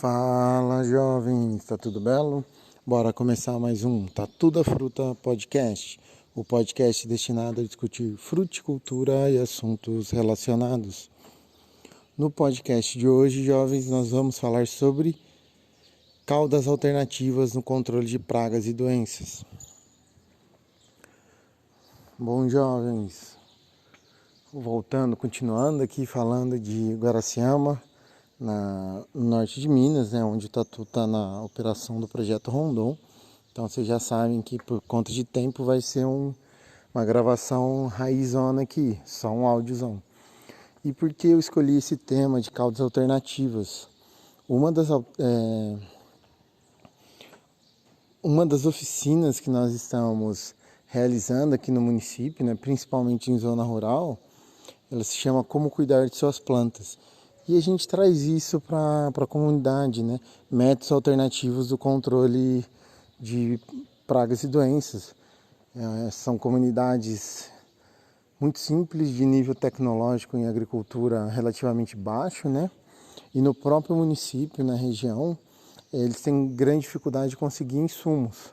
Fala, jovens, tá tudo belo? Bora começar mais um Tá Tudo a Fruta Podcast, o podcast destinado a discutir fruticultura e assuntos relacionados. No podcast de hoje, jovens, nós vamos falar sobre caudas alternativas no controle de pragas e doenças. Bom, jovens, continuando aqui falando de Guaraciama, no norte de Minas, né, onde o Tatu está na operação do projeto Rondon. Então vocês já sabem que por conta de tempo vai ser uma gravação raizona aqui, só um áudiozão. E por que eu escolhi esse tema de caudas alternativas? Uma das oficinas que nós estamos realizando aqui no município, né, principalmente em zona rural, ela se chama Como Cuidar de Suas Plantas. E a gente traz isso para a comunidade, né? Métodos alternativos do controle de pragas e doenças. São comunidades muito simples, de nível tecnológico em agricultura relativamente baixo, né? E no próprio município, na região, eles têm grande dificuldade de conseguir insumos,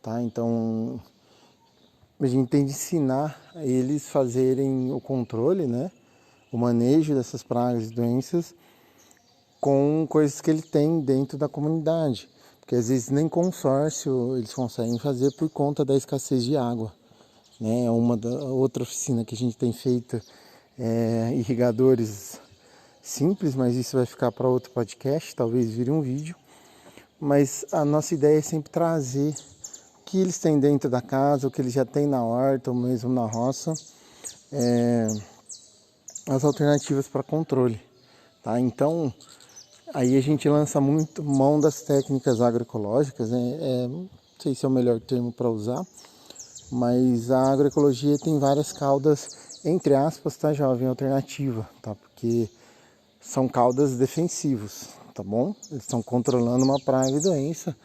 tá? Então, a gente tem de ensinar a eles fazerem o controle, né? O manejo dessas pragas e doenças com coisas que ele tem dentro da comunidade, porque às vezes nem consórcio eles conseguem fazer por conta da escassez de água, né? Outra oficina que a gente tem feito irrigadores simples, mas isso vai ficar para outro podcast, talvez vire um vídeo. Mas a nossa ideia é sempre trazer o que eles têm dentro da casa, o que eles já têm na horta ou mesmo na roça, as alternativas para controle, tá? Então, aí a gente lança muito mão das técnicas agroecológicas, né? Não sei se é o melhor termo para usar, mas a agroecologia tem várias caudas, entre aspas, tá, jovem, alternativa, tá? Porque são caudas defensivos, tá bom? Eles estão controlando uma praga e doença.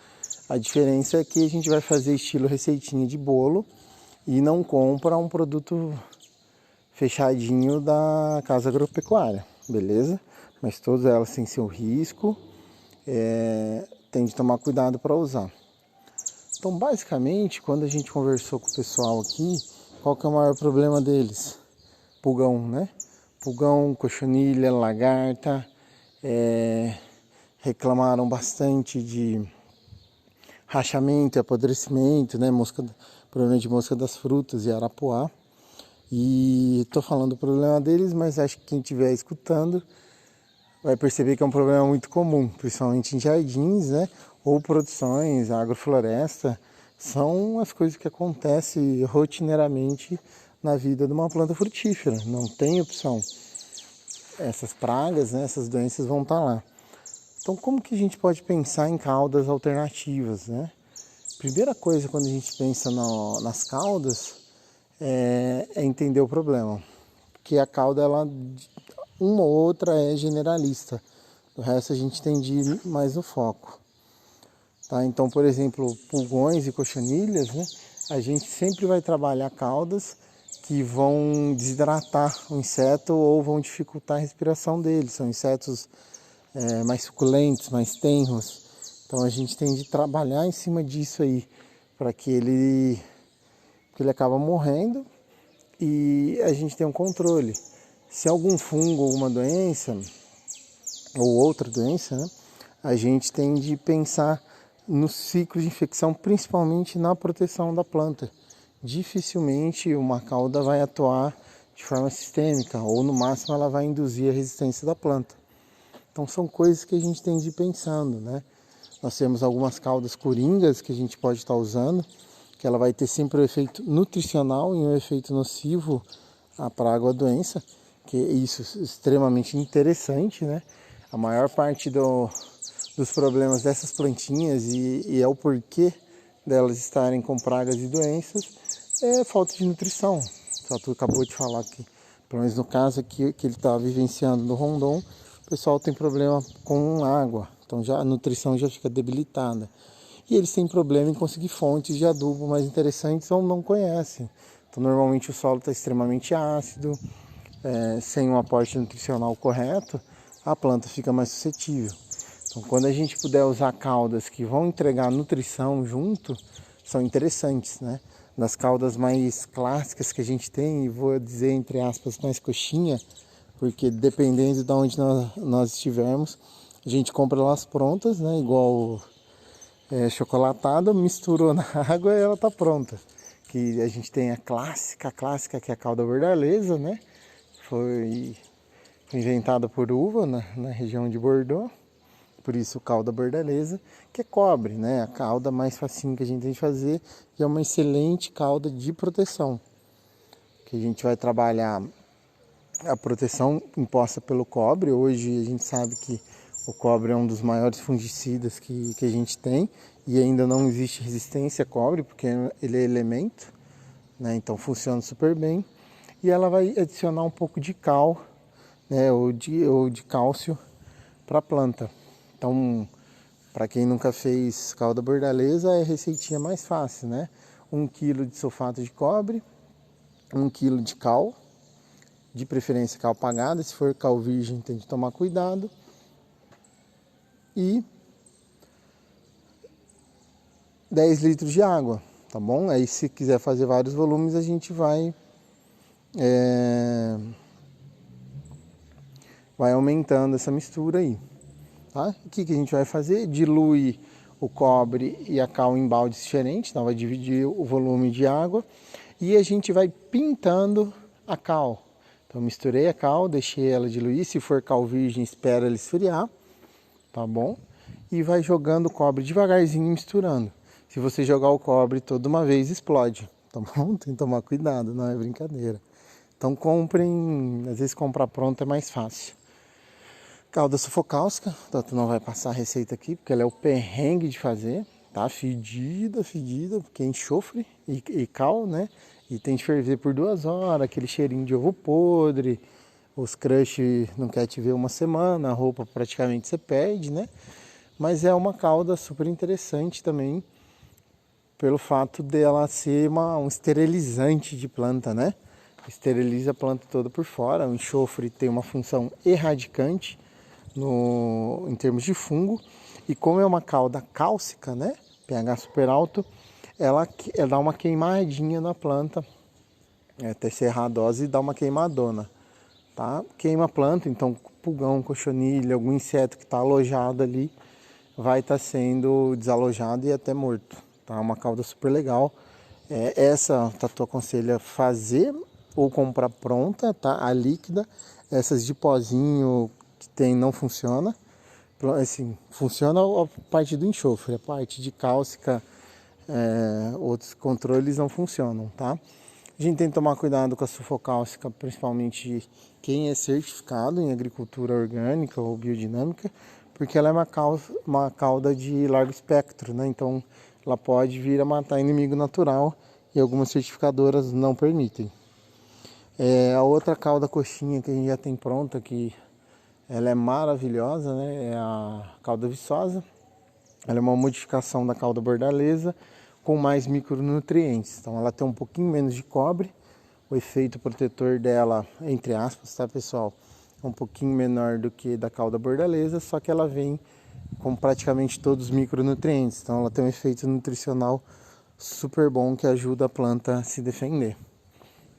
A diferença é que a gente vai fazer estilo receitinha de bolo e não compra um produto fechadinho da casa agropecuária, beleza? Mas todas elas têm seu risco, tem de tomar cuidado para usar. Então, basicamente, quando a gente conversou com o pessoal aqui, qual que é o maior problema deles? Pulgão, né? Pulgão, cochonilha, lagarta, reclamaram bastante de rachamento e apodrecimento, né? Problema de mosca das frutas e arapuá. E estou falando do problema deles, mas acho que quem estiver escutando vai perceber que é um problema muito comum, principalmente em jardins, né? Ou produções, agrofloresta. São as coisas que acontecem rotineiramente na vida de uma planta frutífera. Não tem opção. Essas pragas, né? Essas doenças vão estar lá. Então, como que a gente pode pensar em caudas alternativas, né? Primeira coisa, quando a gente pensa nas caudas, é entender o problema. Porque a cauda, uma ou outra é generalista. O resto a gente tem de ir mais no foco. Tá? Então, por exemplo, pulgões e cochonilhas, né? A gente sempre vai trabalhar caudas que vão desidratar o inseto ou vão dificultar a respiração dele. São insetos mais suculentos, mais tenros. Então a gente tem de trabalhar em cima disso aí, para que ele acaba morrendo e a gente tem um controle. Se algum fungo ou uma doença, ou outra doença, né, a gente tem de pensar no ciclo de infecção, principalmente na proteção da planta. Dificilmente uma cauda vai atuar de forma sistêmica, ou no máximo ela vai induzir a resistência da planta. Então são coisas que a gente tem de ir pensando, né? Nós temos algumas caudas coringas que a gente pode estar usando, que ela vai ter sempre o efeito nutricional e um efeito nocivo à praga ou à doença, que é isso extremamente interessante, né? A maior parte dos problemas dessas plantinhas e é o porquê delas estarem com pragas e doenças é falta de nutrição. O Tatu acabou de falar que, pelo menos no caso aqui que ele está vivenciando no Rondon, o pessoal tem problema com água, então a nutrição já fica debilitada. E eles têm problema em conseguir fontes de adubo mais interessantes ou não conhecem. Então normalmente o solo está extremamente ácido, sem um aporte nutricional correto, a planta fica mais suscetível. Então, quando a gente puder usar caudas que vão entregar nutrição junto, são interessantes, né? Das caudas mais clássicas que a gente tem, e vou dizer entre aspas mais coxinha, porque dependendo de onde nós estivermos, a gente compra elas prontas, né? Igual chocolatada, misturou na água e ela tá pronta. Que a gente tem a clássica que é a calda bordaleza, né? Foi inventada por uva na região de Bordeaux, por isso calda bordaleza, que é cobre, né? A calda mais facinho que a gente tem de fazer, e é uma excelente calda de proteção, que a gente vai trabalhar a proteção imposta pelo cobre. Hoje a gente sabe que o cobre é um dos maiores fungicidas que a gente tem, e ainda não existe resistência a cobre, porque ele é elemento, né? Então funciona super bem. E ela vai adicionar um pouco de cal, né? ou de cálcio para a planta. Então, para quem nunca fez calda bordaleza, é a receitinha mais fácil, né? 1 kg de sulfato de cobre, 1 kg de cal, de preferência cal pagada, se for cal virgem tem que tomar cuidado. E 10 litros de água, tá bom? Aí se quiser fazer vários volumes, a gente vai aumentando essa mistura aí. Tá? O que a gente vai fazer? Dilui o cobre e a cal em baldes diferentes, então vai dividir o volume de água, e a gente vai pintando a cal. Então misturei a cal, deixei ela diluir, se for cal virgem espera ela esfriar, tá bom? E vai jogando o cobre devagarzinho misturando. Se você jogar o cobre toda uma vez, explode, tá bom? Tem que tomar cuidado, não é brincadeira. Então comprem, às vezes comprar pronto é mais fácil. Calda sufocáustica, tu não vai passar a receita aqui, porque ela é o perrengue de fazer, tá? Fedida, porque é enxofre e cal, né? E tem que ferver por 2 horas, aquele cheirinho de ovo podre, os crush não quer te ver uma semana, a roupa praticamente você perde, né? Mas é uma calda super interessante também, pelo fato dela ser um esterilizante de planta, né? Esteriliza a planta toda por fora, o enxofre tem uma função erradicante, em termos de fungo, e como é uma calda cálcica, né, pH super alto, ela dá uma queimadinha na planta, até serrar a dose e dá uma queimadona, tá? Queima a planta, então pulgão, cochonilha, algum inseto que está alojado ali vai estar sendo desalojado e até morto, tá? Uma calda super legal. Essa Tatu aconselha fazer ou comprar pronta, tá? A líquida. Essas de pozinho que tem não funciona. Assim, funciona a parte do enxofre, a parte de cálcica, outros controles não funcionam, tá? A gente tem que tomar cuidado com a sufocálcica, principalmente quem é certificado em agricultura orgânica ou biodinâmica, porque ela é uma calda de largo espectro, né? Então ela pode vir a matar inimigo natural, e algumas certificadoras não permitem. A outra calda coxinha que a gente já tem pronta, que ela é maravilhosa, né? É a calda viçosa. Ela é uma modificação da calda bordaleza com mais micronutrientes. Então ela tem um pouquinho menos de cobre. O efeito protetor dela, entre aspas, tá, pessoal? É um pouquinho menor do que da calda bordaleza, só que ela vem com praticamente todos os micronutrientes. Então ela tem um efeito nutricional super bom que ajuda a planta a se defender,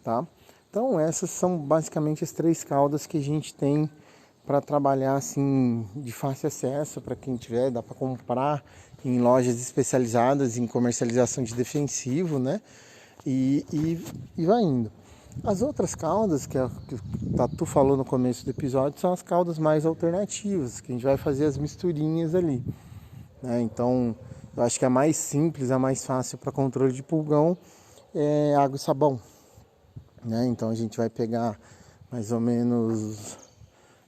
tá? Então essas são basicamente as 3 caldas que a gente tem para trabalhar assim de fácil acesso para quem tiver, dá para comprar em lojas especializadas em comercialização de defensivo, né? E vai indo. As outras caldas que Tatu falou no começo do episódio são as caldas mais alternativas, que a gente vai fazer as misturinhas ali, né? Então eu acho que a mais simples, a mais fácil para controle de pulgão é água e sabão, né? Então a gente vai pegar mais ou menos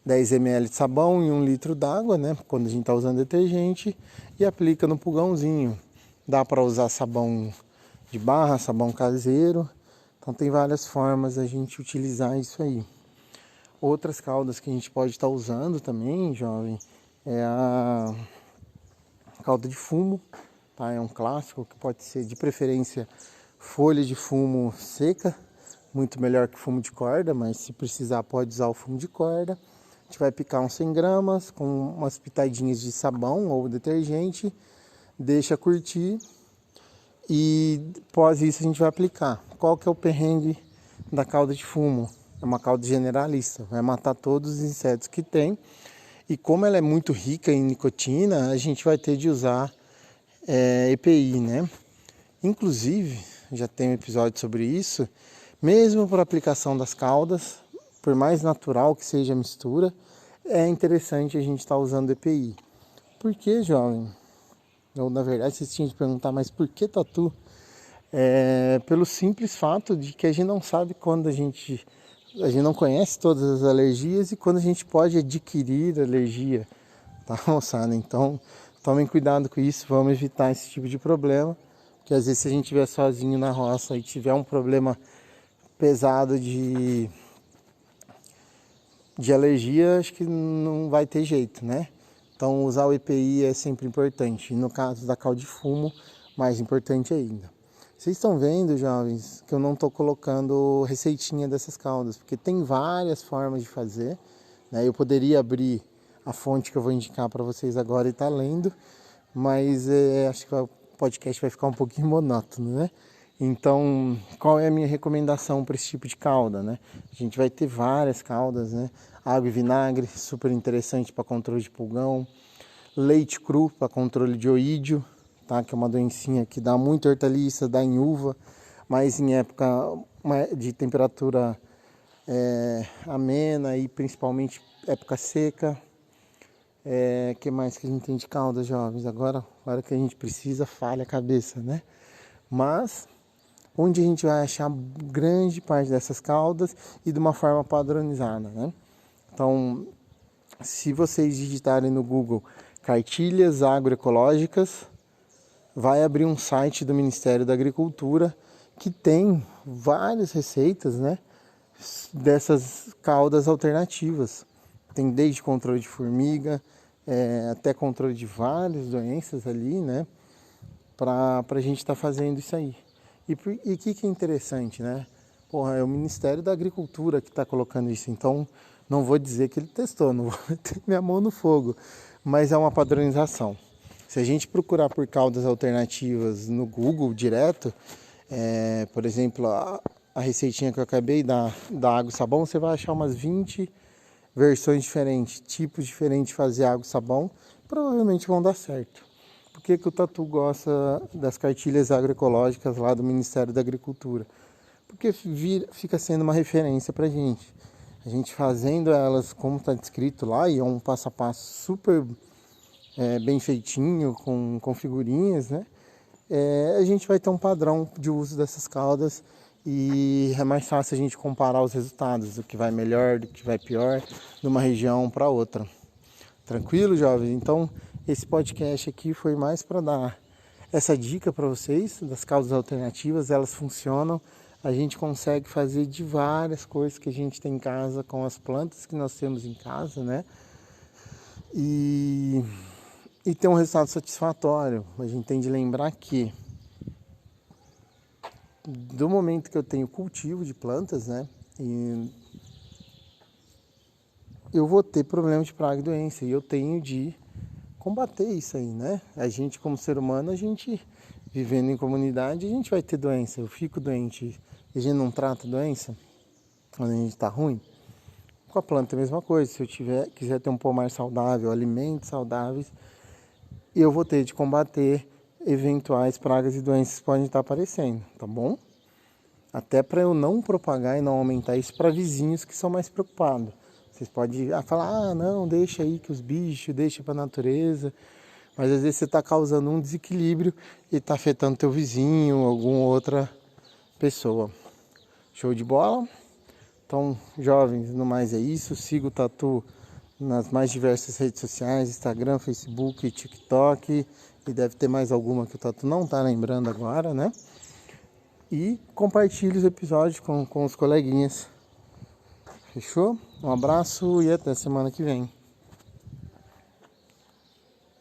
10 ml de sabão e 1 litro d'água, né? Quando a gente está usando detergente, e aplica no pulgãozinho. Dá para usar sabão de barra, sabão caseiro. Então tem várias formas a gente utilizar isso aí. Outras caldas que a gente pode estar usando também, jovem, é a calda de fumo, tá? É um clássico que pode ser de preferência folha de fumo seca, muito melhor que fumo de corda, mas se precisar pode usar o fumo de corda. A gente vai picar uns 100 gramas com umas pitadinhas de sabão ou detergente, deixa curtir e após isso a gente vai aplicar. Qual que é o perrengue da cauda de fumo? É uma cauda generalista, vai matar todos os insetos que tem. E como ela é muito rica em nicotina, a gente vai ter de usar EPI, né? Inclusive, já tem um episódio sobre isso, mesmo para aplicação das caudas, por mais natural que seja a mistura, é interessante a gente estar usando EPI. Por que, jovem? Ou, na verdade, vocês tinham de perguntar, mas por que tatu? Pelo simples fato de que a gente não sabe quando a gente não conhece todas as alergias e quando a gente pode adquirir alergia, tá, moçada? Então, tomem cuidado com isso, vamos evitar esse tipo de problema, porque às vezes se a gente estiver sozinho na roça e tiver um problema pesado de alergia, acho que não vai ter jeito, né? Então usar o EPI é sempre importante. E no caso da cauda de fumo, mais importante ainda. Vocês estão vendo, jovens, que eu não estou colocando receitinha dessas caudas, porque tem várias formas de fazer, né? Eu poderia abrir a fonte que eu vou indicar para vocês agora e estar lendo, mas acho que o podcast vai ficar um pouquinho monótono, né? Então, qual é a minha recomendação para esse tipo de calda, né? A gente vai ter várias caldas, né? Água e vinagre, super interessante para controle de pulgão. Leite cru para controle de oídio, tá? Que é uma doencinha que dá muita hortaliça, dá em uva, mas em época de temperatura amena e principalmente época seca. Que mais que a gente tem de calda, jovens? Agora que a gente precisa, falha a cabeça, né? Mas onde a gente vai achar grande parte dessas caldas e de uma forma padronizada, né? Então, se vocês digitarem no Google cartilhas agroecológicas, vai abrir um site do Ministério da Agricultura que tem várias receitas, né, dessas caldas alternativas. Tem desde controle de formiga, até controle de várias doenças ali, né, para a gente estar fazendo isso aí. E o que é interessante, né? Porra, é o Ministério da Agricultura que está colocando isso, então não vou dizer que ele testou, não vou meter minha mão no fogo, mas é uma padronização. Se a gente procurar por caldas alternativas no Google direto, por exemplo, a receitinha que eu acabei da água e sabão, você vai achar umas 20 versões diferentes, tipos diferentes de fazer água e sabão, provavelmente vão dar certo. Por que o Tatu gosta das cartilhas agroecológicas lá do Ministério da Agricultura? Porque fica sendo uma referência para a gente. A gente fazendo elas como está descrito lá, e é um passo a passo super bem feitinho, com figurinhas, né? A gente vai ter um padrão de uso dessas caldas e é mais fácil a gente comparar os resultados, do que vai melhor, do que vai pior, de uma região para outra. Tranquilo, jovens? Então, esse podcast aqui foi mais para dar essa dica para vocês das causas alternativas. Elas funcionam, a gente consegue fazer de várias coisas que a gente tem em casa com as plantas que nós temos em casa, né? E ter um resultado satisfatório. A gente tem de lembrar que do momento que eu tenho cultivo de plantas, né, e eu vou ter problema de praga e doença, e eu tenho de combater isso aí, né? A gente, como ser humano, a gente vivendo em comunidade, a gente vai ter doença. Eu fico doente e a gente não trata a doença quando a gente está ruim. Com a planta é a mesma coisa. Se eu quiser ter um pomar saudável, alimentos saudáveis, eu vou ter de combater eventuais pragas e doenças que podem estar aparecendo, tá bom? Até para eu não propagar e não aumentar isso para vizinhos que são mais preocupados. Vocês podem falar, não, deixa aí que os bichos, deixa para a natureza. Mas às vezes você está causando um desequilíbrio e está afetando teu vizinho, alguma outra pessoa. Show de bola? Então, jovens, no mais é isso. Siga o Tatu nas mais diversas redes sociais, Instagram, Facebook, TikTok. E deve ter mais alguma que o Tatu não está lembrando agora, né? E compartilhe os episódios com os coleguinhas. Fechou? Um abraço e até semana que vem.